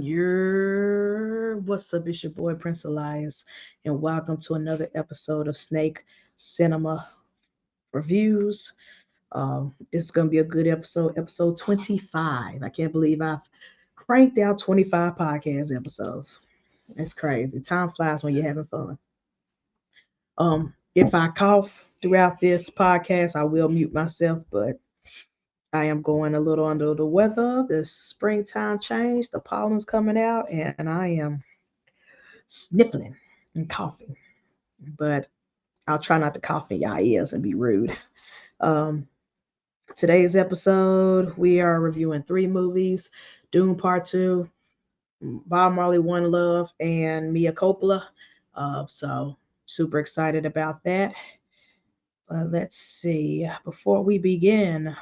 What's up? It's your boy Prince Elias, and welcome to another episode of Snake Cinema Reviews. It's gonna be a good episode 25. I can't believe I've cranked out 25 podcast episodes. It's crazy. Time flies when you're having fun. If I cough throughout this podcast, I will mute myself, but I am going a little under the weather. The springtime change, the pollen's coming out, and I am sniffling and coughing. But I'll try not to cough in y'all ears and be rude. Um, Today's episode, we are reviewing three movies: Dune Part 2, Bob Marley One Love, and Mia Coppola. So super excited about that. Let's see. Before we begin,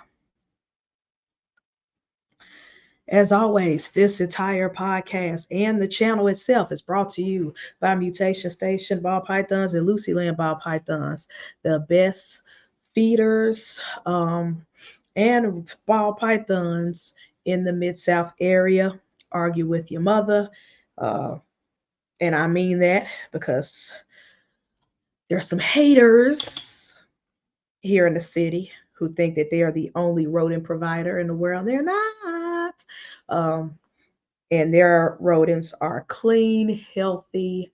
as always, this entire podcast and the channel itself is brought to you by Mutation Station Ball Pythons and Lucyland Ball Pythons, the best feeders and ball pythons in the Mid-South area. Argue with your mother. Uh, and I mean that because there's some haters here in the city who think that they are the only rodent provider in the world. They're not. Um, and their rodents are clean, healthy,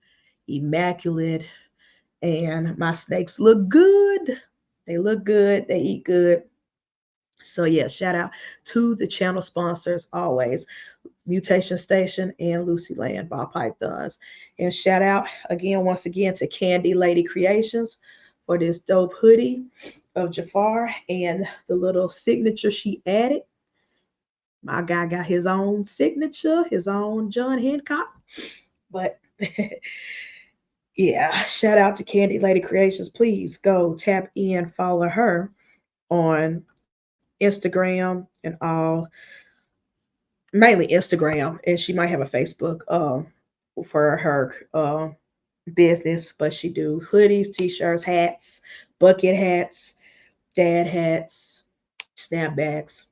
immaculate, and my snakes look good. They look good, they eat good. So yeah, shout out to the channel sponsors always, Mutation Station and Lucyland Ball Pythons. And shout out again, once again, to Candy Lady Creations for this dope hoodie of Jafar and the little signature she added. My guy got his own signature, his own John Hancock. But yeah, shout out to Candy Lady Creations. Please go tap in, follow her on Instagram and all, mainly Instagram, and she might have a Facebook for her business, but she do hoodies, t-shirts, hats, bucket hats, dad hats, snapbacks,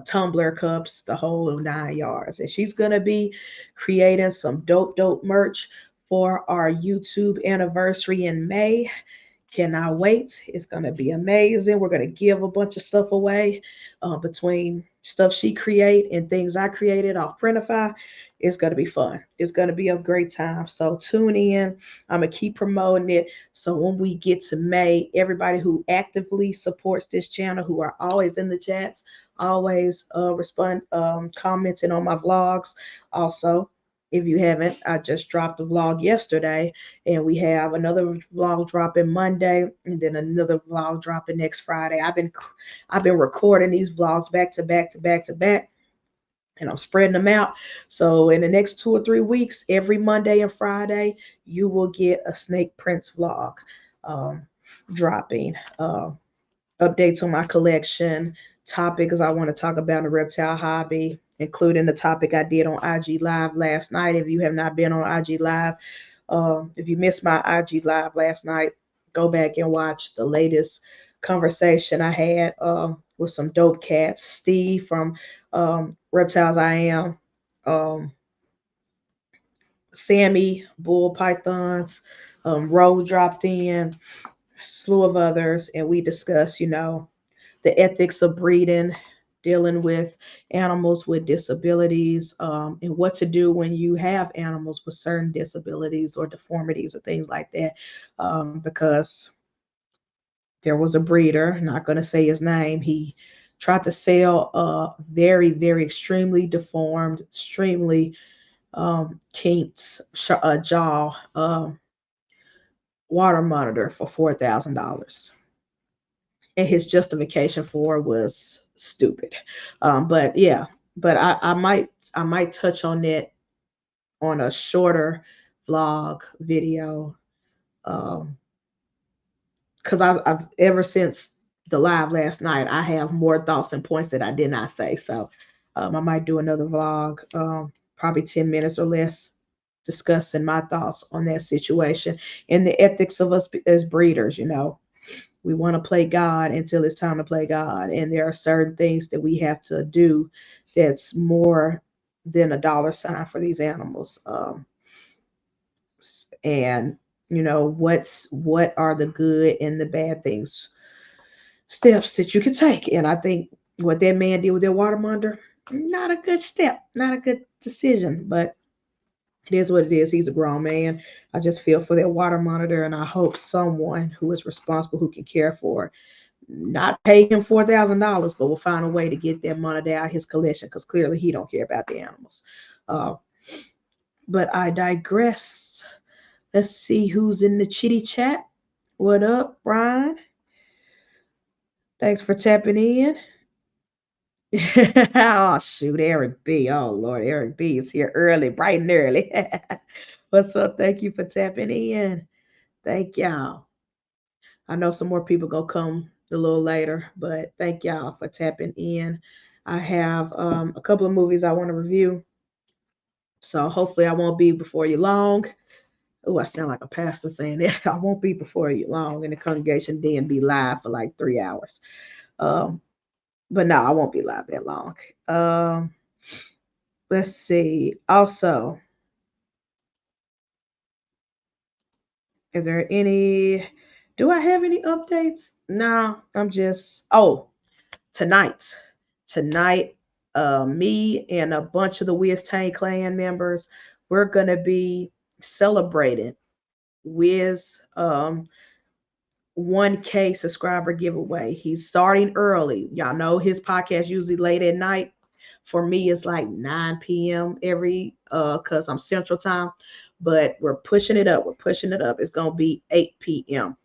tumbler cups, the whole 9 yards. And she's gonna be creating some dope merch for our YouTube anniversary in May. Cannot wait. It's gonna be amazing. We're gonna give a bunch of stuff away between stuff she create and things I created off Printify. It's gonna be fun. It's gonna be a great time. So tune in. I'm gonna keep promoting it. So when we get to May, everybody who actively supports this channel, who are always in the chats, always respond, commenting on my vlogs. Also, if you haven't, I just dropped a vlog yesterday, and we have another vlog dropping Monday, and then another vlog dropping next Friday. I've been recording these vlogs back to back to back to back, and I'm spreading them out. So in the next 2 or 3 weeks, every Monday and Friday, you will get a Snake Prince vlog um, dropping. Updates on my collection, topics I want to talk about in the reptile hobby, including the topic I did on IG Live last night. If you have not been on IG Live, if you missed my IG Live last night, go back and watch the latest conversation I had with some dope cats. Steve from Reptiles I Am, um, Sammy, Bull Pythons, Ro dropped in, slew of others, and we discussed, the ethics of breeding, dealing with animals with disabilities, and what to do when you have animals with certain disabilities or deformities or things like that. Because there was a breeder, not going to say his name, he tried to sell a very, very extremely deformed, extremely kinked jaw water monitor for $4,000, and his justification for it was stupid. But yeah, but I might touch on that on a shorter vlog video, because I've ever since the live last night, I have more thoughts and points that I did not say. So I might do another vlog, probably 10 minutes or less, discussing my thoughts on that situation and the ethics of us as breeders. We want to play God until it's time to play God. And there are certain things that we have to do that's more than a dollar sign for these animals. And what are the good and the bad things, steps that you can take. And I think what that man did with that water monitor, not a good step, not a good decision, but it is what it is. He's a grown man. I just feel for that water monitor, and I hope someone who is responsible, who can care for it, not pay him $4,000, but will find a way to get that money out of his collection, because clearly he don't care about the animals. Uh, but I digress. Let's see who's in the chitty chat. What up, Brian? Thanks for tapping in. Oh shoot, Eric B. Oh Lord, Eric B is here early, bright and early. What's up? Thank you for tapping in. Thank y'all. I know some more people gonna come a little later, but thank y'all for tapping in. I have a couple of movies I want to review, so hopefully I won't be before you long. Oh, I sound like a pastor saying that. I won't be before you long in the congregation, then be live for like 3 hours. Um, but no, I won't be live that long. Um, let's see. Also, is there any? Do I have any updates? No, I'm just. Oh, tonight. Tonight, me and a bunch of the Wiz Tang clan members, we're gonna be celebrating Wiz 1K subscriber giveaway. He's starting early. Y'all know his podcast usually late at night. For me, it's like 9 p.m. every cause I'm Central Time, but we're pushing it up. We're pushing it up. It's gonna be 8 p.m.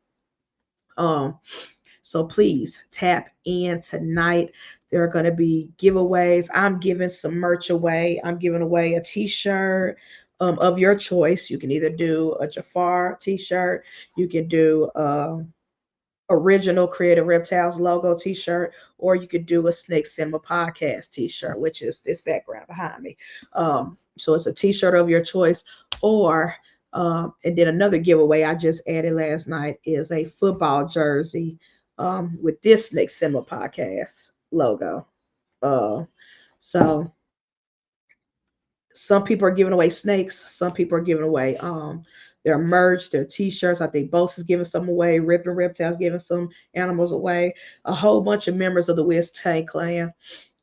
Um, so please tap in tonight. There are going to be giveaways. I'm giving some merch away. I'm giving away a t-shirt of your choice. You can either do a Jafar t-shirt. You can do original Creative Reptiles logo t-shirt, or you could do a Snake Cinema podcast t-shirt, which is this background behind me. So it's a t-shirt of your choice, or and then another giveaway I just added last night is a football jersey with this Snake Cinema podcast logo. Uh, so some people are giving away snakes, some people are giving away their merch, their t-shirts. I think Bose is giving some away, Ripping Reptiles giving some animals away, a whole bunch of members of the Wiz Tank clan,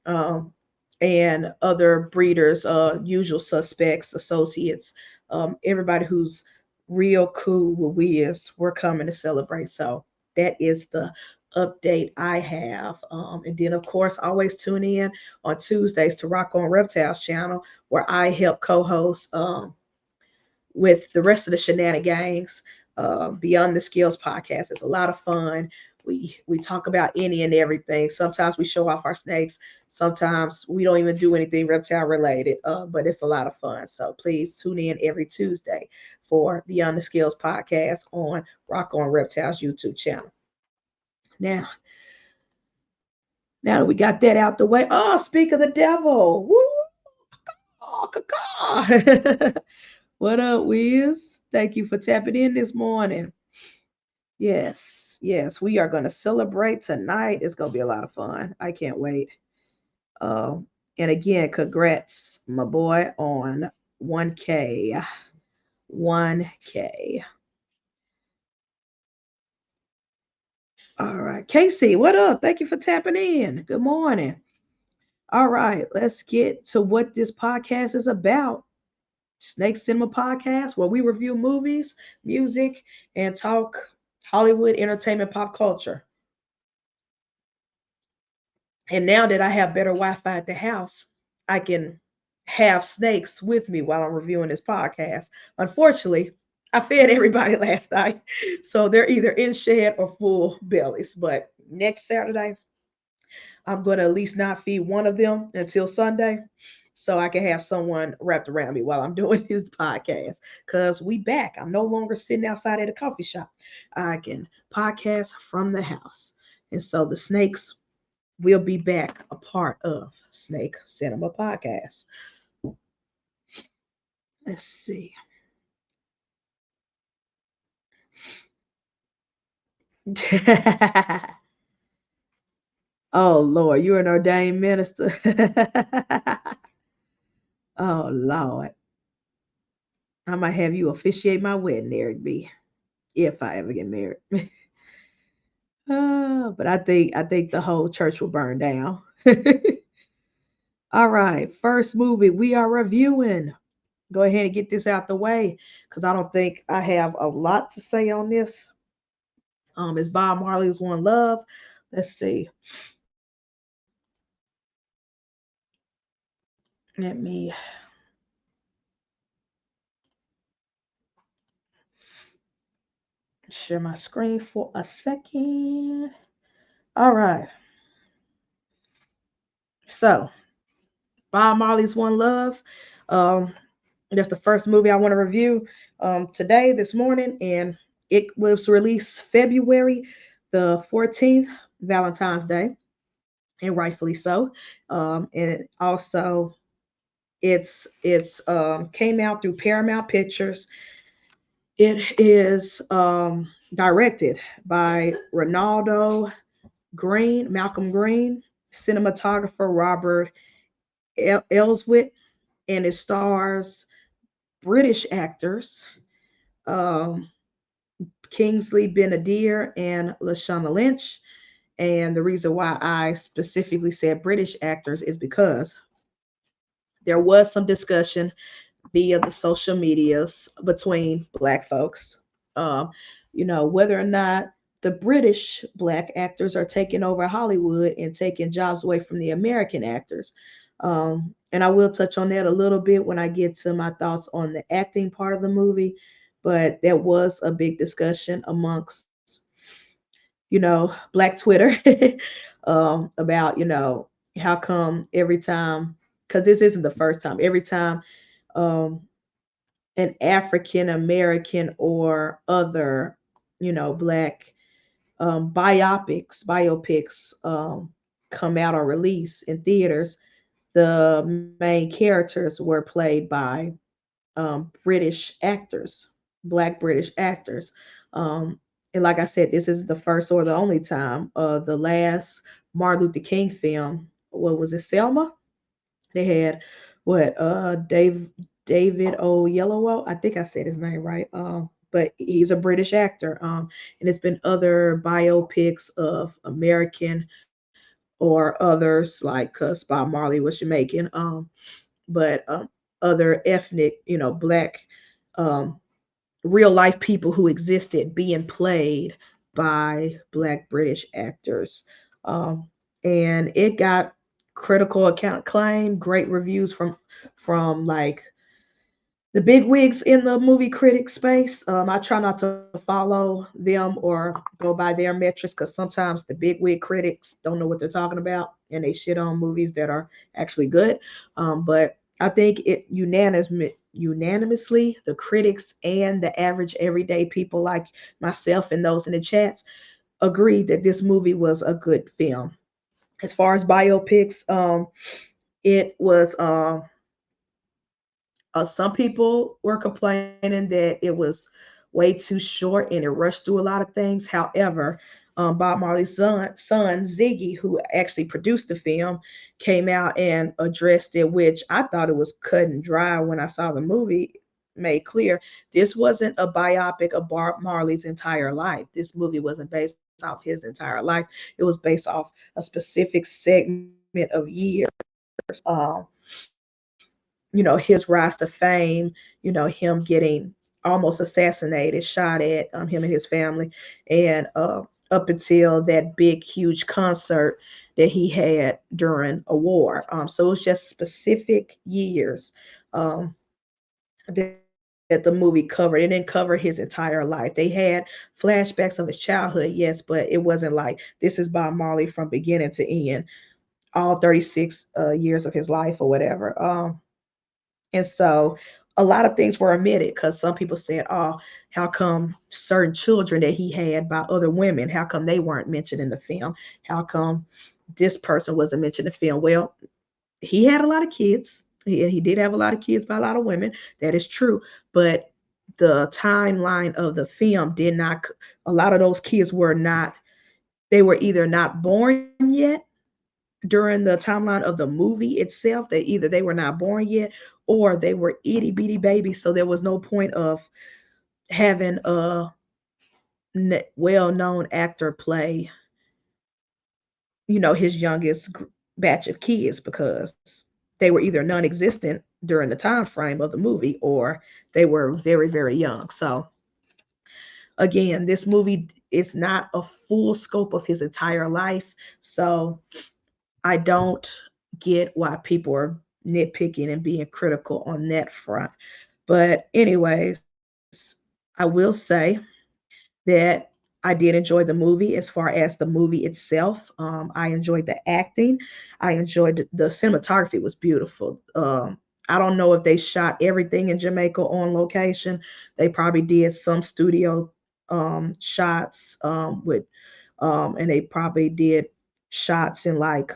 um, and other breeders, usual suspects, associates, everybody who's real cool with Wiz, we're coming to celebrate. So that is the update I have. And then, of course, always tune in on Tuesdays to Rock on Reptiles channel, where I help co-host with the rest of the shenanigans. Beyond the Skills podcast, it's a lot of fun. We talk about any and everything. Sometimes we show off our snakes. Sometimes we don't even do anything reptile related. But it's a lot of fun. So please tune in every Tuesday for Beyond the Skills podcast on Rock on Reptiles YouTube channel. Now, now that we got that out the way, oh, speak of the devil. Woo! Oh, what up, Wiz? Thank you for tapping in this morning. Yes, yes, we are going to celebrate tonight. It's going to be a lot of fun. I can't wait. Um, and again, congrats, my boy, on 1K. 1K. All right. Casey, what up? Thank you for tapping in. Good morning. All right, let's get to what this podcast is about. Snake Cinema Podcast, where we review movies, music, and talk Hollywood entertainment pop culture. And now that I have better Wi-Fi at the house, I can have snakes with me while I'm reviewing this podcast. Unfortunately, I fed everybody last night, so they're either in shed or full bellies. But next Saturday, I'm going to at least not feed one of them until Sunday, so I can have someone wrapped around me while I'm doing this podcast. Because we back. I'm no longer sitting outside at a coffee shop. I can podcast from the house. And so the snakes will be back a part of Snake Cinema Podcast. Let's see. Oh Lord, you're an ordained minister. Oh Lord, I might have you officiate my wedding, Eric B. If I ever get married. But I think the whole church will burn down. All right, first movie we are reviewing. Go ahead and get this out the way because I don't think I have a lot to say on this. It's Bob Marley's One Love. Let's see. Let me share my screen for a second. All right. So, Bob Marley's One Love. Um, that's the first movie I want to review today, this morning, and it was released February the 14th, Valentine's Day, and rightfully so. And it also it's came out through Paramount Pictures. It is directed by Ronaldo Green, Malcolm Green, cinematographer Robert Elswit, and it stars British actors um, Kingsley Benadir and Lashana Lynch. And the reason why I specifically said British actors is because there was some discussion via the social medias between black folks. Um, whether or not the British black actors are taking over Hollywood and taking jobs away from the American actors. And I will touch on that a little bit when I get to my thoughts on the acting part of the movie. But there was a big discussion amongst, black Twitter about, how come every time, because this isn't the first time, every time um, an African American or other, black biopics come out or release in theaters, the main characters were played by British actors, black British actors. Um, and like I said, this is the first or the only time. The last Martin Luther King film, what was it, Selma? They had what David O. Yellowo. I think I said his name right. But he's a British actor. And it's been other biopics of American or others like Bob Marley was Jamaican. But other ethnic, black, um, real life people who existed being played by black British actors. Um, and it got critical account claim, great reviews from like the big wigs in the movie critic space. I try not to follow them or go by their metrics because sometimes the big wig critics don't know what they're talking about and they shit on movies that are actually good. But I think it unanimously, the critics and the average everyday people like myself and those in the chats agreed that this movie was a good film. As far as biopics, it was some people were complaining that it was way too short and it rushed through a lot of things. However, Bob Marley's son Ziggy, who actually produced the film, came out and addressed it, which I thought it was cut and dry when I saw the movie. Made clear this wasn't a biopic of Bob Marley's entire life. This movie wasn't based off his entire life. It was based off a specific segment of years. Um, his rise to fame, him getting almost assassinated, shot at, him and his family, and up until that big, huge concert that he had during a war. So it's just specific years um, that the movie covered. It didn't cover his entire life. They had flashbacks of his childhood, yes, but it wasn't like this is Bob Marley from beginning to end, all 36 years of his life or whatever. And so a lot of things were omitted because some people said, oh, how come certain children that he had by other women, how come they weren't mentioned in the film? How come this person wasn't mentioned in the film? Well, he had a lot of kids. He did have a lot of kids by a lot of women. That is true. But the timeline of the film did not, a lot of those kids were not, they were either not born yet during the timeline of the movie itself, that either they were not born yet or they were itty bitty babies. So there was no point of having a well known actor play, his youngest batch of kids, because they were either non-existent during the time frame of the movie or they were very very young. So again, this movie is not a full scope of his entire life. So I don't get why people are nitpicking and being critical on that front. But anyways, I will say that I did enjoy the movie. As far as the movie itself, I enjoyed the acting. I enjoyed the cinematography was beautiful. I don't know if they shot everything in Jamaica on location. They probably did some studio shots with, and they probably did shots in, like,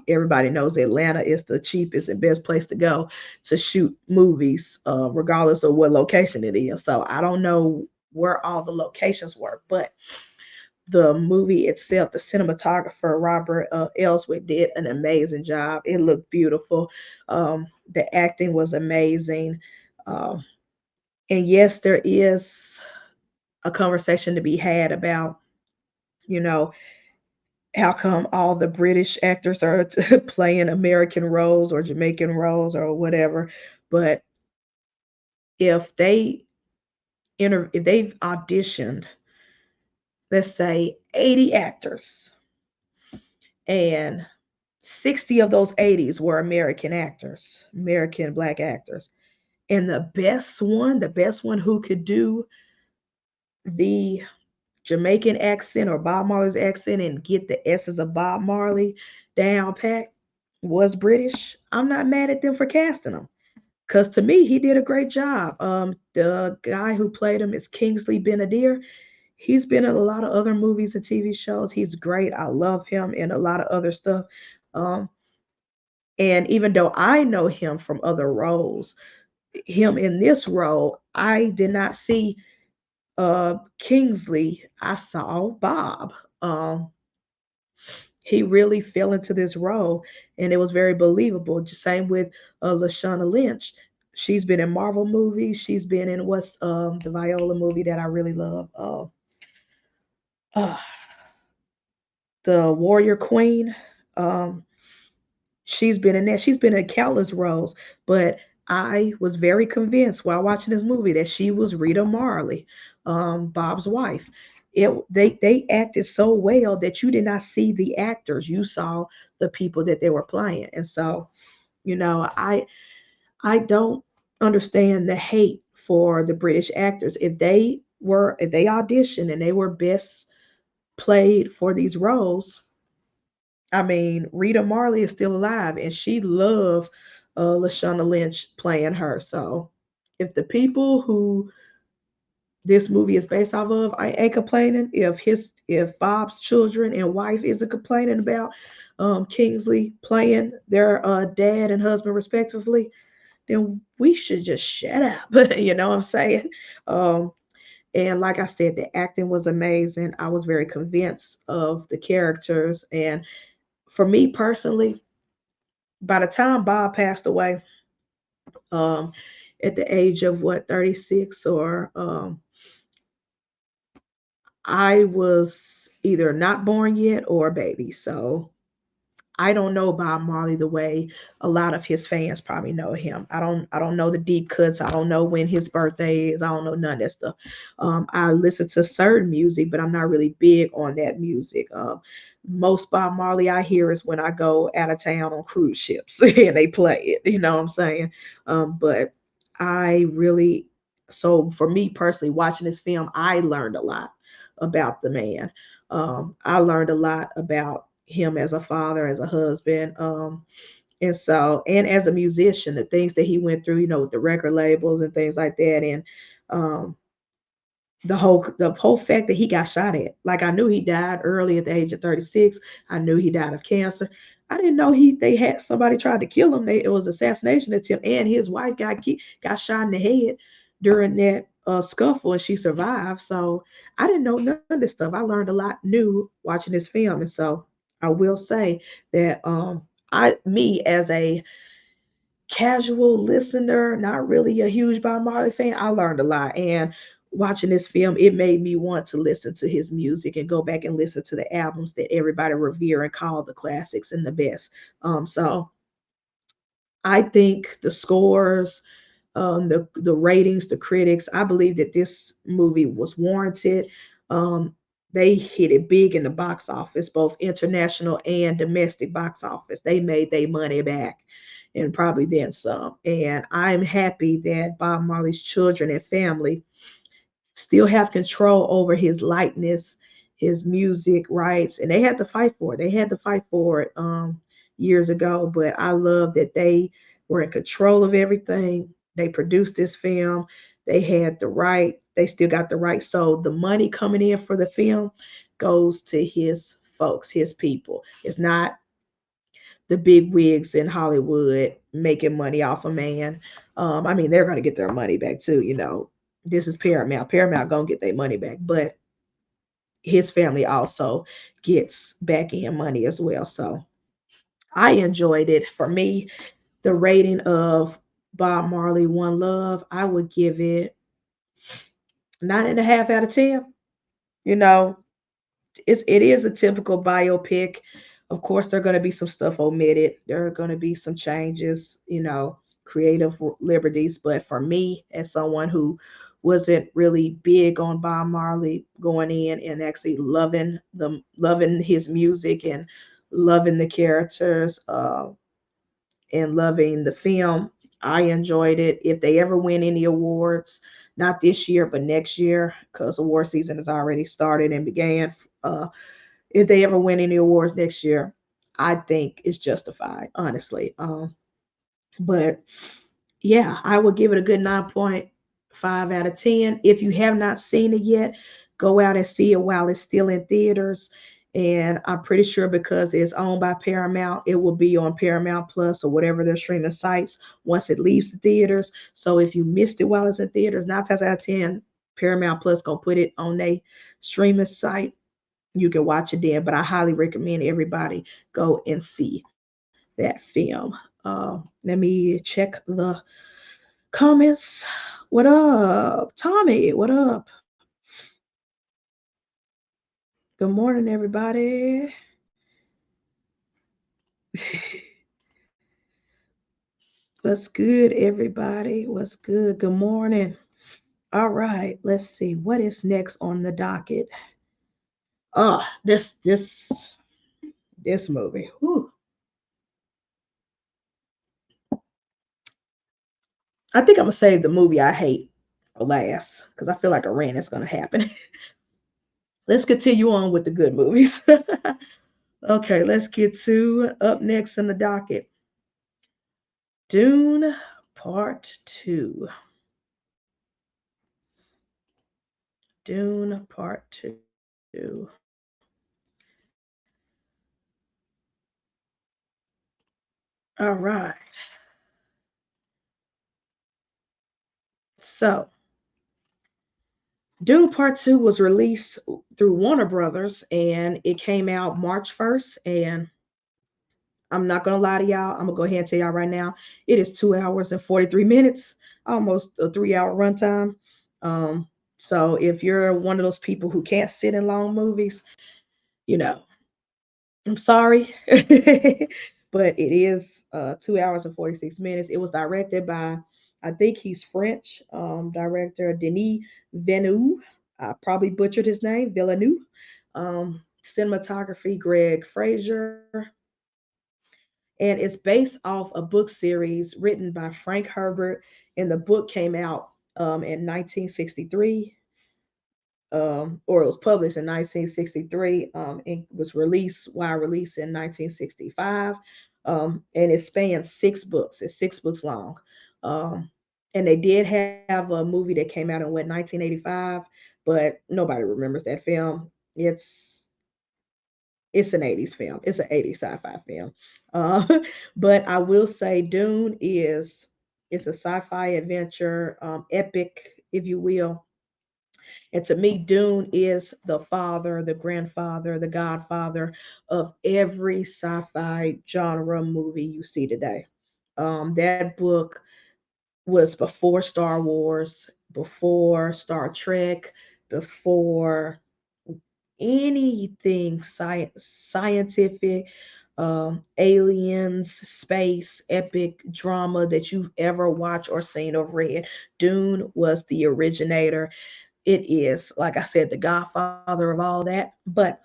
everybody knows Atlanta is the cheapest and best place to go to shoot movies, regardless of what location it is. So I don't know where all the locations were, but the movie itself, the cinematographer Robert Elswit did an amazing job. It looked beautiful. The acting was amazing. Um, and yes, there is a conversation to be had about, you know, how come all the British actors are playing American roles or Jamaican roles or whatever. But if they if they've auditioned, let's say 80 actors, and 60 of those 80s were American actors, American black actors. And the best one who could do the Jamaican accent or Bob Marley's accent and get the essence of Bob Marley down pat was British. I'm not mad at them for casting him. Because to me, he did a great job. The guy who played him is Kingsley Benadir. He's been in a lot of other movies and TV shows. He's great. I love him and a lot of other stuff. Um, and even though I know him from other roles, him in this role, I did not see Kingsley. I saw Bob. Um, he really fell into this role, and it was very believable. Just same with Lashana Lynch. She's been in Marvel movies. She's been in, what's the Viola movie that I really love? Uh, the Warrior Queen. Um, she's been in that. She's been in countless roles, but I was very convinced while watching this movie that she was Rita Marley, Bob's wife. They acted so well that you did not see the actors. You saw the people that they were playing. And so, I don't understand the hate for the British actors. If they auditioned and they were best played for these roles, I mean, Rita Marley is still alive, and she loved Lashana Lynch playing her. So, if the people who this movie is based off of, I ain't complaining. If Bob's children and wife isn't complaining about Kingsley playing their dad and husband respectively, then we should just shut up. You know what I'm saying? Um, and like I said, the acting was amazing. I was very convinced of the characters, and for me personally, by the time Bob passed away, um, at the age of what, 36, or I was either not born yet or a baby. So I don't know Bob Marley the way a lot of his fans probably know him. I don't know the deep cuts. I don't know when his birthday is. I don't know none of that stuff. I listen to certain music, but I'm not really big on that music. Most Bob Marley I hear is when I go out of town on cruise ships and they play it. You know what I'm saying? But I really, so for me personally, watching this film, I learned a lot about the man. I learned a lot about him as a father, as a husband, and as a musician, the things that he went through, with the record labels and things like that, and um, the whole fact that he got shot at. Like, I knew he died early at the age of 36. I knew he died of cancer. I didn't know they had somebody tried to kill him. It was assassination attempt, and his wife got shot in the head during that scuffle, and she survived. So I didn't know none of this stuff. I learned a lot new watching this film, and so I will say that me as a casual listener, not really a huge Bob Marley fan, I learned a lot. And watching this film, it made me want to listen to his music and go back and listen to the albums that everybody revere and call the classics and the best. So I think the scores, the ratings, the critics, I believe that this movie was warranted. Um, they hit it big in the box office, both international and domestic box office. They made their money back and probably then some. And I'm happy that Bob Marley's children and family still have control over his likeness, his music rights, and they had to fight for it. They had to fight for it years ago, but I love that they were in control of everything. They produced this film. They had the right. They still got the right. So the money coming in for the film goes to his folks, his people. It's not the big wigs in Hollywood making money off a man. I mean, they're going to get their money back too. This is Paramount. Paramount gonna get their money back, but his family also gets back in money as well. So I enjoyed it. For me, the rating of Bob Marley One Love, I would give it 9.5 out of 10. You know, it is a typical biopic. Of course, there are going to be some stuff omitted. There are going to be some changes, creative liberties. But for me, as someone who wasn't really big on Bob Marley going in and actually loving his music and loving the characters, and loving the film, I enjoyed it. If they ever win any awards, not this year, but next year, because award season has already started and began. If they ever win any awards next year, I think it's justified, honestly. But yeah, I would give it a good 9.5 out of 10. If you have not seen it yet, go out and see it while it's still in theaters. And I'm pretty sure because it's owned by Paramount, it will be on Paramount Plus or whatever their streaming sites once it leaves the theaters. So if you missed it while it's in theaters, 9 times out of 10, Paramount Plus gonna put it on their streaming site. You can watch it then, but I highly recommend everybody go and see that film. Let me check the comments. What up, Tommy? What up? Good morning, everybody. What's good, everybody? What's good? Good morning. All right, let's see what is next on the docket. This movie. Whew. I think I'm gonna save the movie I hate for last because I feel like a rant is gonna happen. Let's continue on with the good movies. Okay, let's get to up next in the docket. Dune Part 2. Dune Part 2. All right. So, Dune Part 2 was released through Warner Brothers and it came out March 1st. And I'm not going to lie to y'all. I'm going to go ahead and tell y'all right now. It is 2 hours and 43 minutes, almost a 3 hour runtime. Um, so, if you're one of those people who can't sit in long movies, you know, I'm sorry, but it is 2 hours and 46 minutes. It was directed by, I think he's French, director Denis Villeneuve. I probably butchered his name, Villeneuve. Cinematography, Greg Fraser. And it's based off a book series written by Frank Herbert. And the book came out in 1963, or it was published in 1963. It was released, wide released in 1965, and it spans 6 books. It's 6 books long, um, and they did have a movie that came out in 1985, but nobody remembers that film. It's it's an 80s film. It's an 80s sci-fi film, uh, but I will say Dune is it's a sci-fi adventure, epic, if you will. And to me, Dune is the father, the grandfather, the godfather of every sci-fi genre movie you see today. That book was before Star Wars, before Star Trek, before anything scientific, aliens, space, epic drama that you've ever watched or seen or read. Dune was the originator. It is, like I said, the godfather of all that. But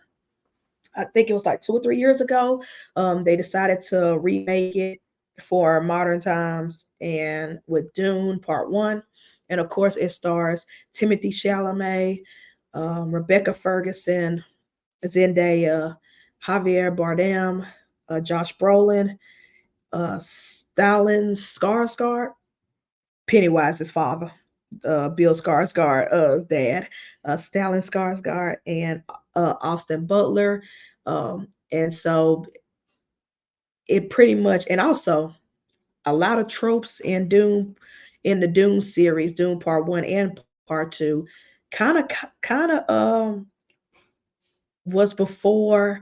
I think it was like 2 or 3 years ago, they decided to remake it for modern times and with Dune Part One, and of course it stars Timothy Chalamet, Rebecca Ferguson, Zendaya, Javier Bardem, Josh Brolin, Stellan Skarsgård, Pennywise's father, Bill Skarsgård, dad, Stellan Skarsgård, and Austin Butler. And so it pretty much, and also a lot of tropes in Doom, in the Doom series, Doom Part One and Part Two, kind of was before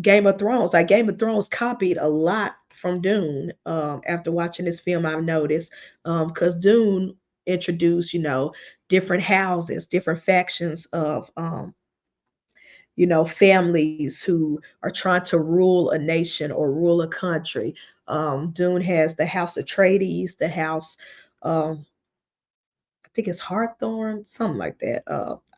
Game of Thrones. Like Game of Thrones copied a lot from Dune. After watching this film, I've noticed, because Dune introduced, different houses, different factions of, families who are trying to rule a nation or rule a country. Dune has the House Atreides, the House, I think it's Hawthorne, something like that.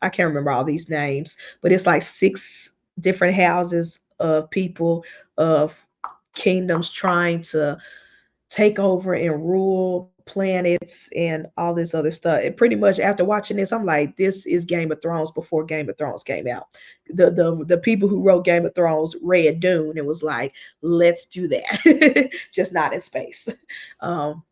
I can't remember all these names, but it's like six different houses of people, of kingdoms trying to take over and rule planets and all this other stuff. And pretty much after watching this, I'm like, this is Game of Thrones before Game of Thrones came out. The people who wrote Game of Thrones read Dune and was like, let's do that, just not in space. Um,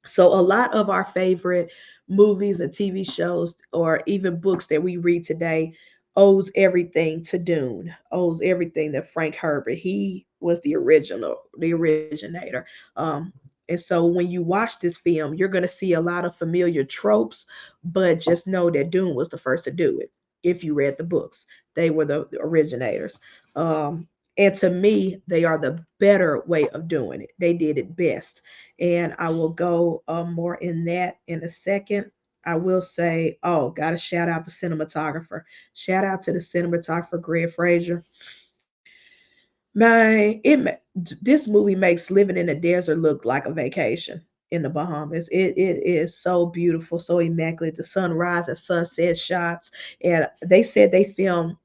so a lot of our favorite movies and TV shows or even books that we read today owes everything to Dune, owes everything to Frank Herbert. He was the originator. Um, and so when you watch this film, you're going to see a lot of familiar tropes, but just know that Dune was the first to do it. If you read the books, they were the originators. Um, and to me, they are the better way of doing it. They did it best, and I will go more in that in a second. I will say, oh, got to shout out the cinematographer. Shout out to the cinematographer, Greg Fraser. Man, this movie makes living in the desert look like a vacation in the Bahamas. It is so beautiful, so immaculate. The sunrise and sunset shots, and they said they filmed.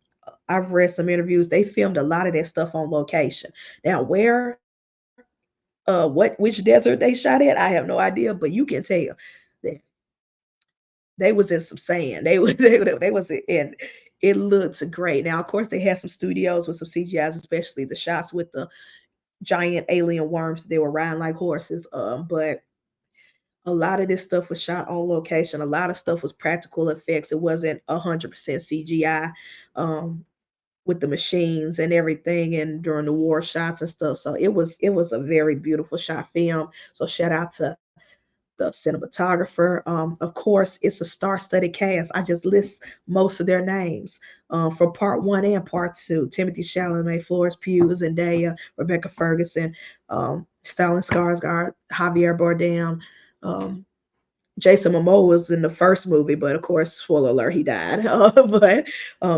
I've read some interviews. They filmed a lot of that stuff on location. Now, where which desert they shot at, I have no idea, but you can tell that they was in some sand. They was in. It looked great. Now, of course, they had some studios with some CGIs, especially the shots with the giant alien worms. They were riding like horses. But a lot of this stuff was shot on location. A lot of stuff was practical effects. It wasn't 100% CGI. Um, with the machines and everything and during the war shots and stuff. So it was a very beautiful shot film. So shout out to the cinematographer. Of course, it's a star-studded cast. I just list most of their names from part one and part two. Timothy Chalamet, Florence Pugh, Zendaya, Rebecca Ferguson, Stellan Skarsgård, Javier Bardem, um, Jason Momoa was in the first movie, but of course, spoiler alert, he died. But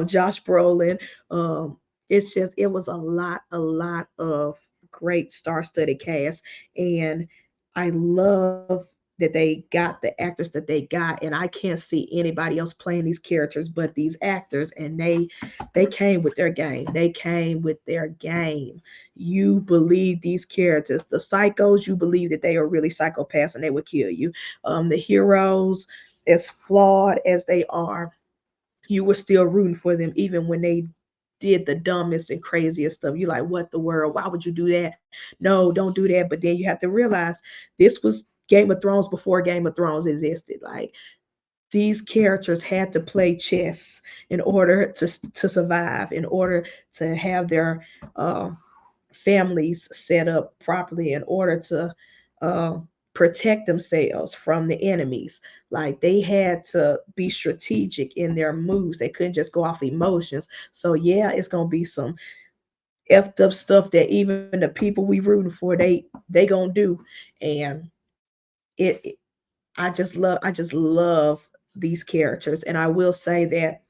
Josh Brolin, um, it was a lot of great star-studded cast, and I love that they got the actors that they got, and I can't see anybody else playing these characters but these actors, and they came with their game. They came with their game. You believe these characters, the psychos, you believe that they are really psychopaths and they would kill you. The heroes, as flawed as they are, you were still rooting for them even when they did the dumbest and craziest stuff. You're like, what the world? Why would you do that? No, don't do that. But then you have to realize this was Game of Thrones before Game of Thrones existed. Like these characters had to play chess in order to survive, in order to have their uh, families set up properly, in order to uh, protect themselves from the enemies. Like they had to be strategic in their moves. They couldn't just go off emotions. So yeah, it's gonna be some effed up stuff that even the people we rooting for, they gonna do. And it I just love these characters. And I will say that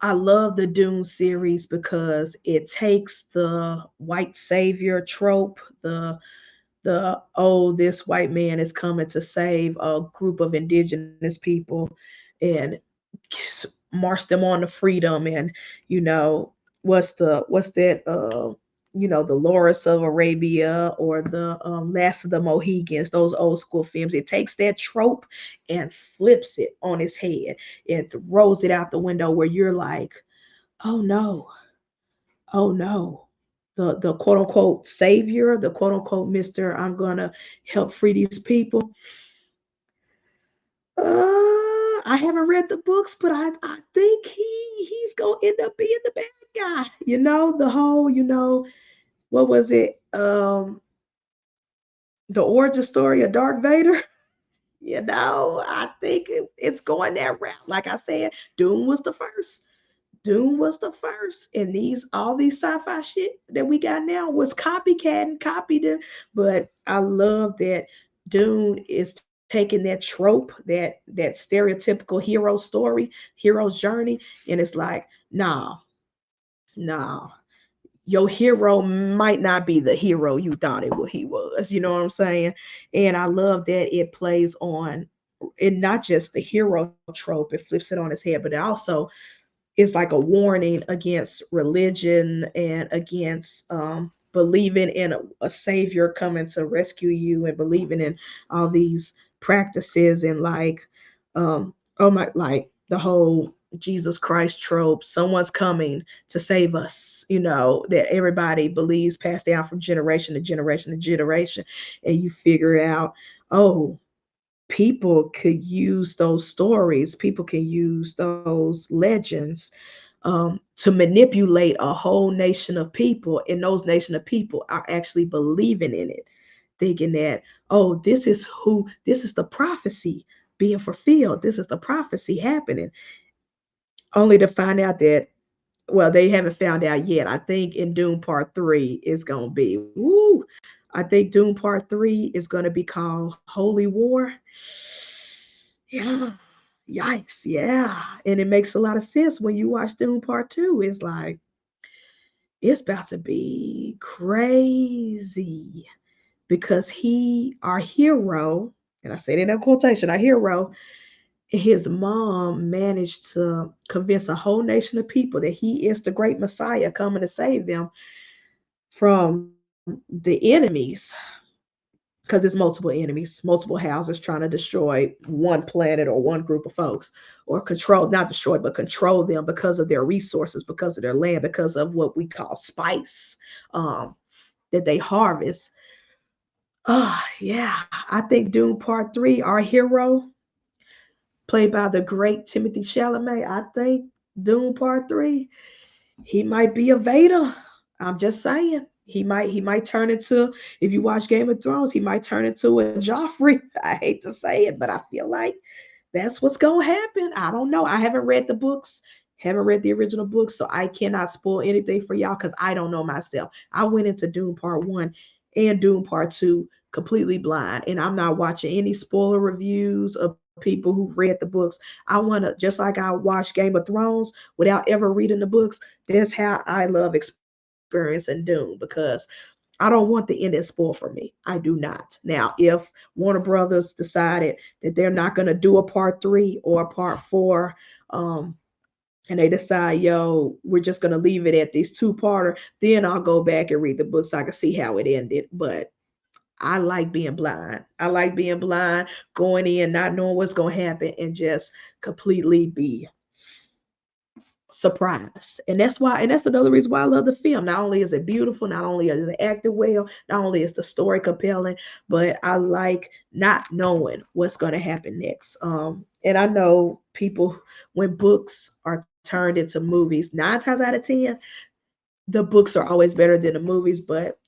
I love the Dune series because it takes the white savior trope, the oh, this white man is coming to save a group of indigenous people and march them on to freedom. And you know what's that the Lawrence of Arabia or the Last of the Mohegans, those old school films. It takes that trope and flips it on its head and throws it out the window where you're like, oh no, oh no, the quote unquote savior, the quote unquote Mister, I'm gonna help free these people. I haven't read the books, but I think he's gonna end up being the bad guy. The whole, what was it? The origin story of Darth Vader. I think it's going that route. Like I said, Doom was the first. Dune was the first, and these all these sci-fi shit that we got now was copycat and copied it. But I love that Dune is taking that trope, that stereotypical hero story, hero's journey, and it's like, nah, nah, your hero might not be the hero you thought he was. You know what I'm saying? And I love that it plays on it, not just the hero trope, it flips it on its head, but it also is like a warning against religion and against believing in a savior coming to rescue you and believing in all these practices and like oh my, like the whole Jesus Christ trope, someone's coming to save us, that everybody believes, passed down from generation to generation to generation. And you figure out, oh, people could use those stories, people can use those legends to manipulate a whole nation of people, and those nation of people are actually believing in it, thinking that, oh, this is the prophecy being fulfilled, this is the prophecy happening, only to find out that, well, they haven't found out yet. I think in Dune Part 3 is going to be, woo, I think Dune Part 3 is going to be called Holy War. Yeah. Yikes. Yeah. And it makes a lot of sense when you watch Dune Part 2. It's like, it's about to be crazy because our hero, and I say that in quotation, our hero, his mom managed to convince a whole nation of people that he is the great Messiah coming to save them from the enemies, because there's multiple enemies, multiple houses trying to destroy one planet or one group of folks, or control, not destroy, but control them because of their resources, because of their land, because of what we call spice um, that they harvest. Yeah, I think Dune Part 3, our hero, played by the great Timothy Chalamet, I think Dune Part 3, he might be a Vader. I'm just saying. He might turn into, if you watch Game of Thrones, he might turn into a Joffrey. I hate to say it, but I feel like that's what's gonna happen. I don't know. I haven't read the books, haven't read the original books, so I cannot spoil anything for y'all because I don't know myself. I went into Dune Part 1 and Dune Part 2 completely blind, and I'm not watching any spoiler reviews of people who've read the books. I want to, just like I watched Game of Thrones without ever reading the books, that's how I love experiencing Dune, because I don't want the ending spoiled for me. I do not. Now, if Warner Brothers decided that they're not going to do a part 3 or a part 4, um, and they decide, yo, we're just going to leave it at this two-parter, then I'll go back and read the books so I can see how it ended. But I like being blind. I like being blind, going in, not knowing what's going to happen, and just completely be surprised. And that's another reason why I love the film. Not only is it beautiful, not only is it acted well, not only is the story compelling, but I like not knowing what's going to happen next. And I know people, when books are turned into movies, 9 times out of 10, the books are always better than the movies. But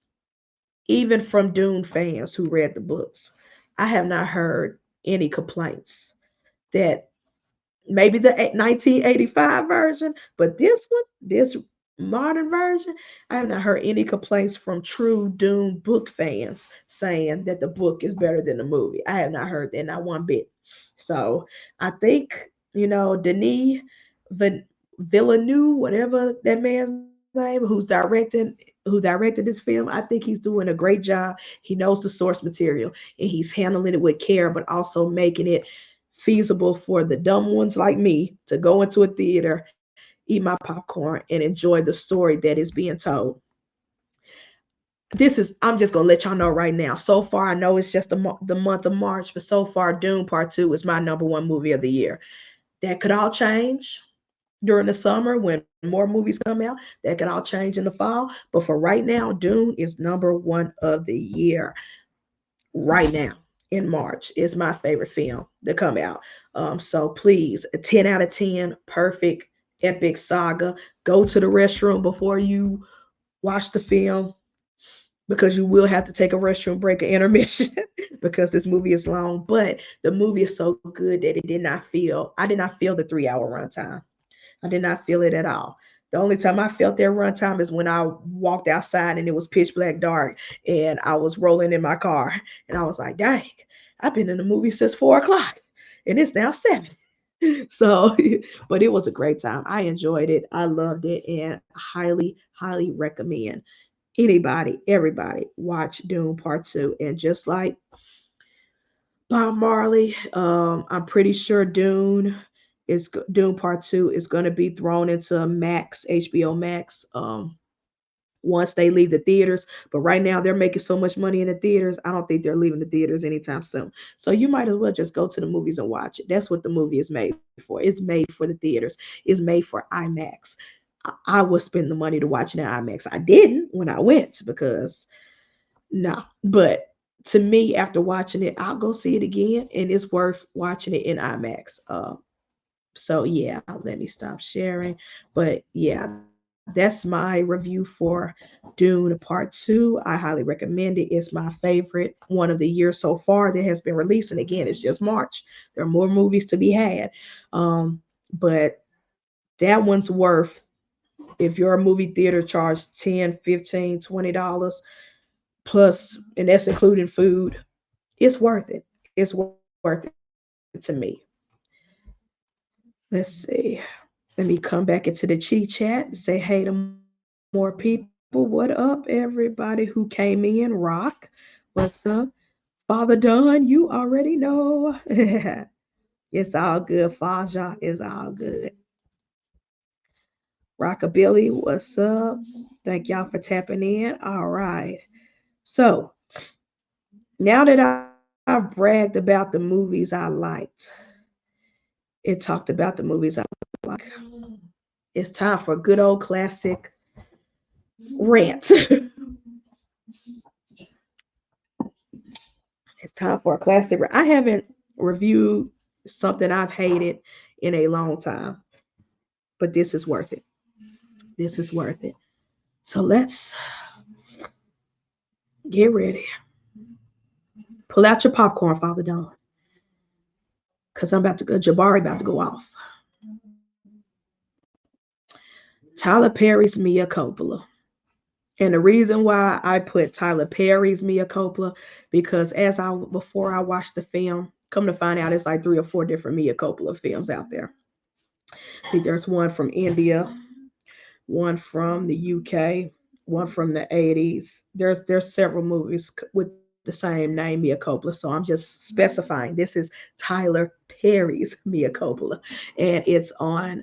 even from Dune fans who read the books, I have not heard any complaints that maybe the 1985 version, but this one, this modern version, I have not heard any complaints from true Dune book fans saying that the book is better than the movie. I have not heard that, not one bit. So I think, Denis Villeneuve, whatever that man's name, who directed this film, I think he's doing a great job. He knows the source material and he's handling it with care, but also making it feasible for the dumb ones like me to go into a theater, eat my popcorn, and enjoy the story that is being told. I'm just gonna let y'all know right now. So far, I know it's just the month of March, but so far, Dune Part Two is my number one movie of the year. That could all change during the summer when more movies come out. That could all change in the fall. But for right now, Dune is number one of the year. Right now in March is my favorite film to come out. So please, a 10 out of 10, perfect, epic saga. Go to the restroom before you watch the film because you will have to take a restroom break or intermission because this movie is long. But the movie is so good that I did not feel the 3 hour runtime. I did not feel it at all. The only time I felt that runtime is when I walked outside and it was pitch black dark and I was rolling in my car and I was like, dang, I've been in the movie since 4 o'clock and it's now 7. So, but it was a great time. I enjoyed it. I loved it and highly, highly recommend anybody, everybody watch Dune Part 2. And just like Bob Marley. I'm pretty sure Dune Part Two is going to be thrown into Max, HBO Max. Once they leave the theaters, but right now they're making so much money in the theaters. I don't think they're leaving the theaters anytime soon. So you might as well just go to the movies and watch it. That's what the movie is made for. It's made for the theaters. It's made for IMAX. I would spend the money to watch it in IMAX. I didn't when I went because no, but to me, after watching it, I'll go see it again, and it's worth watching it in IMAX. So yeah, let me stop sharing. But yeah, that's my review for Dune Part Two. I highly recommend it. It's my favorite one of the year so far that has been released, and again, it's just March. There are more movies to be had, but that one's worth. If your movie theater charged 10, 15, $20 plus, and that's including food, it's worth it. It's worth it to me. Let's see. Let me come back into the Chi chat and say hey to more people. What up, everybody who came in? Rock, what's up? Father Don, you already know. It's all good, Faja. It's all good. Rockabilly, what's up? Thank y'all for tapping in. All right. So now that I've bragged about the movies I liked, it talked about the movies I like. It's time for a good old classic rant. It's time for a classic. I haven't reviewed something I've hated in a long time, but this is worth it. This is worth it. So let's get ready. Pull out your popcorn, Father Don, because I'm about to go. Jabari about to go off. Tyler Perry's Mia Coppola. And the reason why I put Tyler Perry's Mia Coppola, because before I watched the film, come to find out it's like 3 or 4 different Mia Coppola films out there. I think there's one from India, one from the UK, one from the 80s. There's several movies with the same name, Mia Coppola. So I'm just specifying this is Tyler Perry's Mia Coppola, and it's on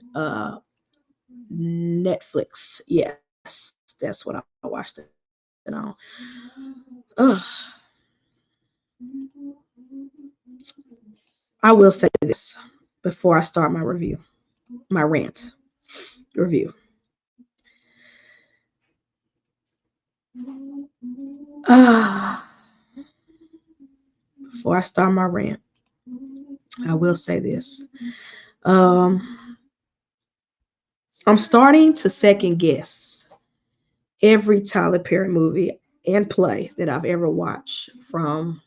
Netflix. Yes, that's what I watched it on. Ugh. I will say this before I start my review, my rant review. Ah, before I start my rant, I will say this. Um, I'm starting to second guess every Tyler Perry movie and play that I've ever watched from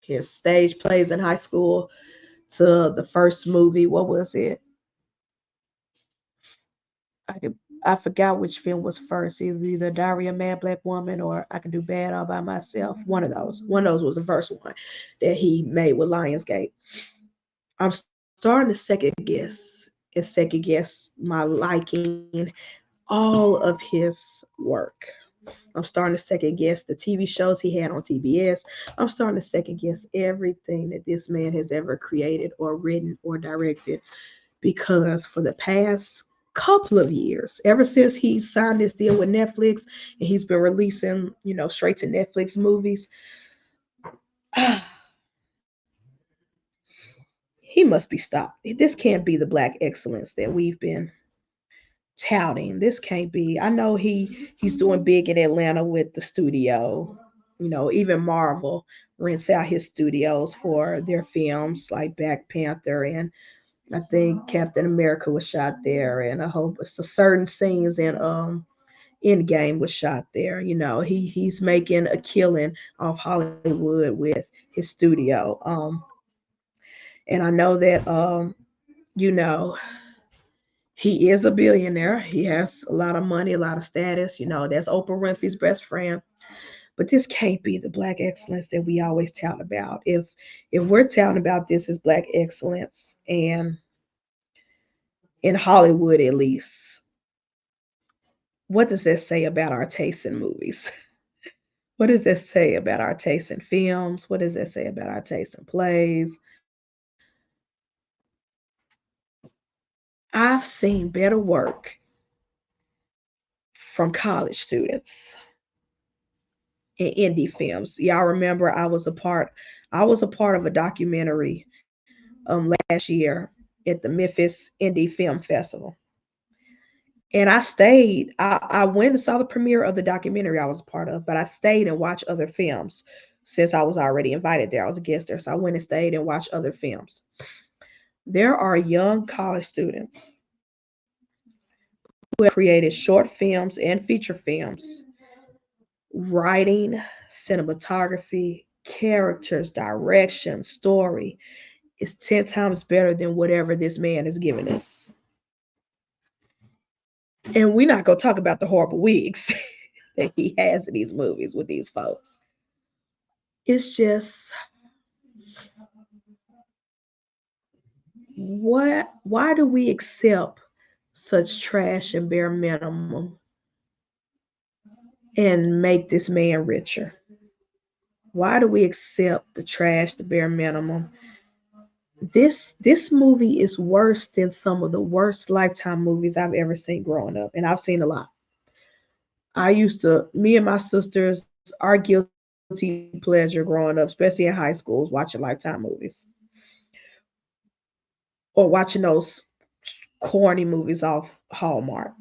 his stage plays in high school to the first movie. What was it? I could I forgot which film was first. Either Diary of a Mad Black Woman or I Can Do Bad All by Myself. One of those. One of those was the first one that he made with Lionsgate. I'm starting to second guess my liking all of his work. I'm starting to second guess the TV shows he had on TBS. I'm starting to second guess everything that this man has ever created or written or directed because for the past couple of years, ever since he signed this deal with Netflix and he's been releasing, straight to Netflix movies, he must be stopped. This can't be the black excellence that we've been touting. This can't be. I know he's doing big in Atlanta with the studio. Even Marvel rents out his studios for their films like Black Panther, and I think Captain America was shot there, and I hope so certain scenes in Endgame was shot there. He's making a killing off Hollywood with his studio. And I know that you know he is a billionaire. He has a lot of money, a lot of status. That's Oprah Winfrey's best friend. But this can't be the black excellence that we always tout about. If we're touting about this as black excellence, and in Hollywood at least, what does that say about our taste in movies? What does that say about our taste in films? What does that say about our taste in plays? I've seen better work from college students in indie films. Y'all remember I was a part of a documentary last year at the Memphis Indie Film Festival. And I stayed. I went and saw the premiere of the documentary I was a part of, but I stayed and watched other films since I was already invited there. I was a guest there. So I went and stayed and watched other films. There are young college students who have created short films and feature films, writing, cinematography, characters, direction, story is 10 times better than whatever this man has given us. And we're not going to talk about the horrible wigs that he has in these movies with these folks. It's just why do we accept such trash and bare minimum and make this man richer? Why do we accept the trash, the bare minimum? This movie is worse than some of the worst Lifetime movies I've ever seen growing up, and I've seen a lot. Me and my sisters, our guilty pleasure growing up, especially in high schools, watching Lifetime movies or watching those corny movies off Hallmark.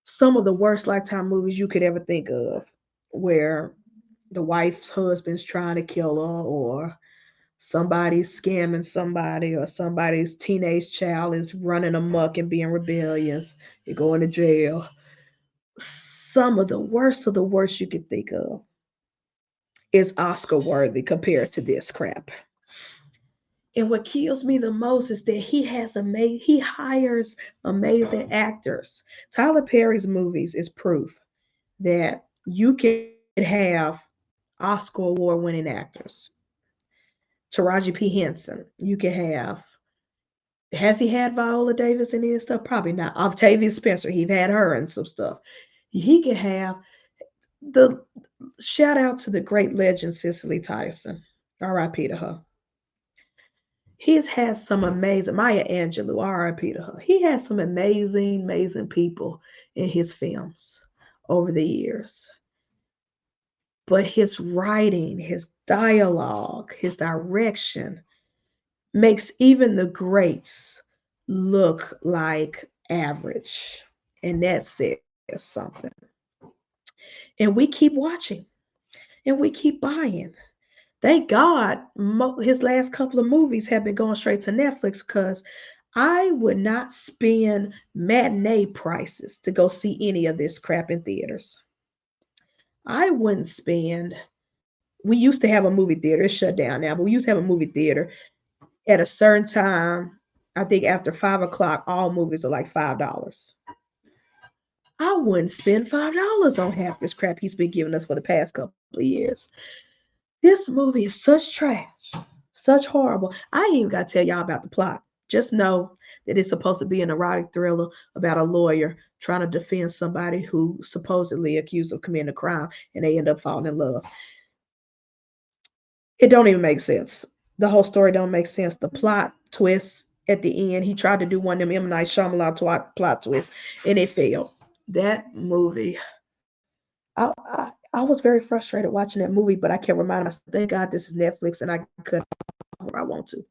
Some of the worst Lifetime movies you could ever think of, where the wife's husband's trying to kill her, or somebody's scamming somebody, or somebody's teenage child is running amok and being rebellious. You're going to jail. Some of the worst you could think of is Oscar worthy compared to this crap. And what kills me the most is that he hires amazing actors. Tyler Perry's movies is proof that you could have Oscar award winning actors. Taraji P. Henson, you could have. Has he had Viola Davis in his stuff? Probably not. Octavia Spencer, he's had her in some stuff. He could have the shout out to the great legend Cicely Tyson. R.I.P. to her. He's had some amazing Maya Angelou, R.I.P. to her. He has some amazing, amazing people in his films over the years. But his writing, his dialogue, his direction makes even the greats look like average. And that says something. And we keep watching and we keep buying. Thank God his last couple of movies have been going straight to Netflix because I would not spend matinee prices to go see any of this crap in theaters. I wouldn't spend We used to have a movie theater. It's shut down now, but we used to have a movie theater at a certain time. I think after 5 o'clock, all movies are like $5. I wouldn't spend $5 on half this crap he's been giving us for the past couple of years. This movie is such trash, such horrible. I ain't even got to tell y'all about the plot. Just know that it's supposed to be an erotic thriller about a lawyer trying to defend somebody who supposedly accused of committing a crime and they end up falling in love. It don't even make sense. The whole story don't make sense. The plot twist at the end, he tried to do one of them M. Night Shyamalan plot twists and it failed. That movie, I was very frustrated watching that movie, but I kept reminding myself, thank God this is Netflix and I could where I want to.